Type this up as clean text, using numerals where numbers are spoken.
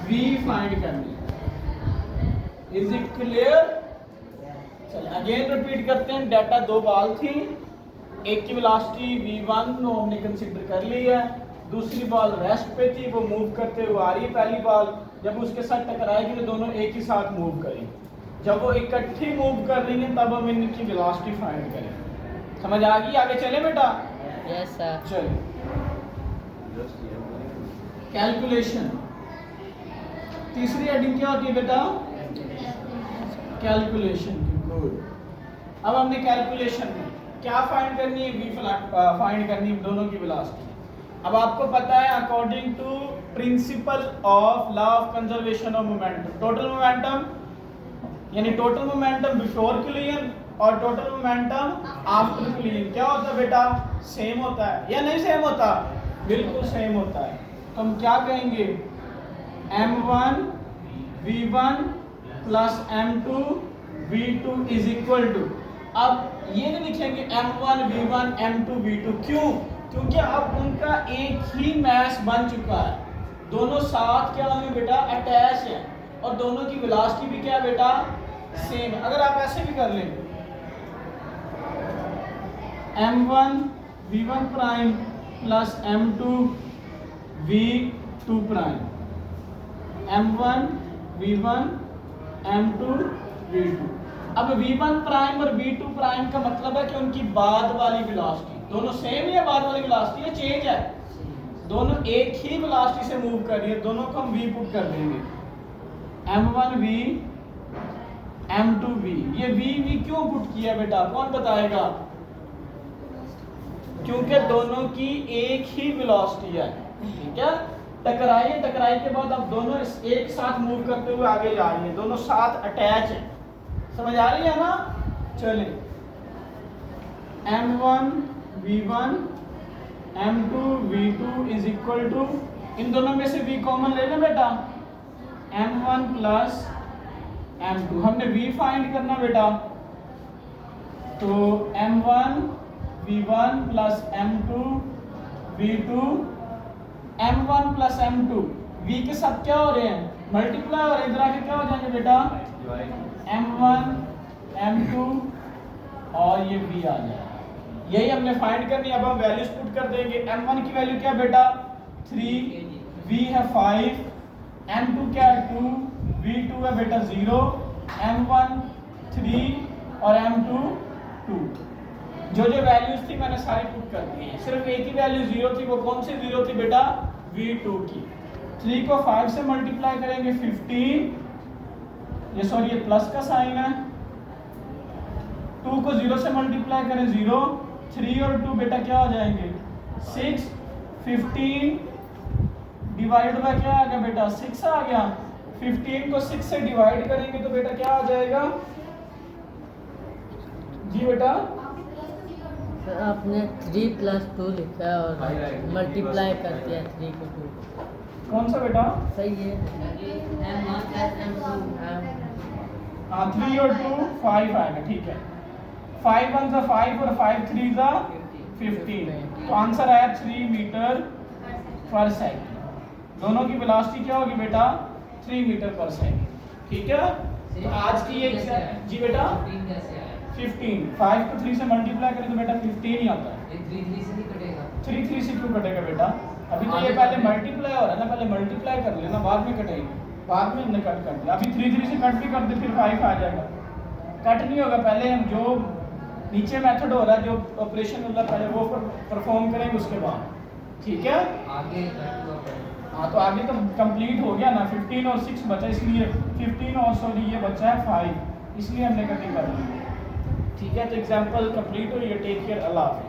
v find करनी है। Is it clear? चलिए अगेन रिपीट करते हैं। डाटा दो बॉल थी, एक की वेलोसिटी v1 हमने कंसीडर कर ली है, दूसरी बॉल रेस्ट पे थी, वो मूव करते हुए आ रही है। पहली बॉल जब उसके साथ टकराएगी तो दोनों एक ही साथ मूव करेंगे। जब वो इकट्ठी मूव कर रही है तब हम इनकी वेलोसिटी फाइंड करेंगे। समझ आ गई? आगे चले बेटा? Yes sir. चलिए कैलकुलेशन। तीसरी हेडिंग क्या होती है बेटा? कैलकुलेशन। गुड। अब हमने कैलकुलेशन में क्या फाइंड करनी है? वी फाइंड करनी है दोनों की वेलोसिटी। अब आपको पता है according to principle of law of conservation of momentum, total momentum यानी टोटल मोमेंटम बिफोर कोलिजन और टोटल मोमेंटम आफ्टर कोलिजन क्या होता है बेटा? सेम होता है या नहीं सेम होता? बिल्कुल सेम होता है। तो हम क्या कहेंगे? m1 v1 plus m2 v2 is equal to, अब ये नहीं लिखेंगे m1 v1 m2 v2, क्यों? क्योंकि अब उनका एक ही मैस बन चुका है, दोनों साथ क्या होंगे बेटा? अटैच है, और दोनों की वेलोसिटी भी क्या बेटा? सेम है। अगर आप ऐसे भी कर लेंगे m1 v1 prime plus m2 v2 prime, m1 v1 m2 v2। अब v1 प्राइम और v2 प्राइम का मतलब है कि उनकी बाद वाली वेलोसिटी दोनों सेम है, बाद वाली वेलोसिटी है चेंज है, दोनों एक ही वेलोसिटी से मूव कर रही है, दोनों को हम v पुट कर देंगे। m1 v m2 v। ये v क्यों पुट किया बेटा? कौन बताएगा? क्योंकि दोनों की एक ही वेलोसिटी है, ठीक है? टकराई के बाद अब दोनों एक साथ मूव करते हुए आगे जा रही है, दोनों साथ अटैच है। समझ आ रही है ना? चलिए m1 v1 m2 v2 is equal to, इन दोनों में से v कॉमन ले लें बेटा, m1 प्लस m2। हमने v फाइंड करना बेटा, तो m1 v1 plus m2 v2, m1 plus m2 v के साथ क्या हो रहे हैं? मल्टीप्लाई हो रहे हैं, इधर आके क्या हो जाएंगे बेटा? m1 m2 और ये v आ जाएगा। यही हमने फाइंड करनी है। अब हम वैल्यूज पुट कर देंगे। m1 की वैल्यू क्या बेटा? 3, v है 5, m2 क्या है 2, v2 है बेटा 0, m1 3 और m2 2। जो वैल्यूज थी मैंने सारी पुट कर दी है, सिर्फ एक ही वैल्यू 0 थी। वो कौन सी 0 थी बेटा? v2 की। 3 को 5 से मल्टीप्लाई करेंगे 15, ये सॉरी ये प्लस का साइन है। 2 को 0 से मल्टीप्लाई करें 0, 3 और 2 बेटा क्या हो जाएंगे? 6, 15 डिवाइड बाय क्या आ गया बेटा? 6 आ गया। 15 को 6 से डिवाइड करेंगे तो बेटा क्या आ जाएगा? जी बेटा आपने 3 प्लस 2 लिखा है और मल्टीप्लाई कर दिया 3 को 2। कौन सा बेटा? सही है। m1 plus m2। हाँ 3 और 2 5 आएगा, ठीक है। 5 1 सा 5 और 5 3 सा 15, तो आंसर आया 3 मीटर पर सेकंड। दोनों की वेलोसिटी क्या होगी बेटा? 3 मीटर पर सेकंड, ठीक है। तो आज की ये जी बेटा 15, 5 को 3 से मल्टीप्लाई करें तो बेटा 15 ही आता है। 3 से नहीं कटेगा। 3 से क्यों कटेगा बेटा? अभी तो ये पहले मल्टीप्लाई हो रहा है ना, पहले मल्टीप्लाई कर लेना, बाद में कटेगी। बाद में हमने कट कर दिया, अभी 3 से कट भी कर दे फिर 5 आ जाएगा। कट नहीं होगा, पहले हम जो नीचे मेथड हो रहा है, जो ऑपरेशन हो रहा है, पहले वो परफॉर्म करेंगे उसके बाद, ठीक है। आगे हाँ तो आगे तो कंप्लीट हो गया ना, 15 और 6 बचा, इसलिए 15 और सॉरी ये बचा है 5, इसलिए हमने कटिंग कर ली, ठीक है। तो एग्जाम्पल कंप्लीट हुई है। टेक केयर, अल्लाह हाफिज़।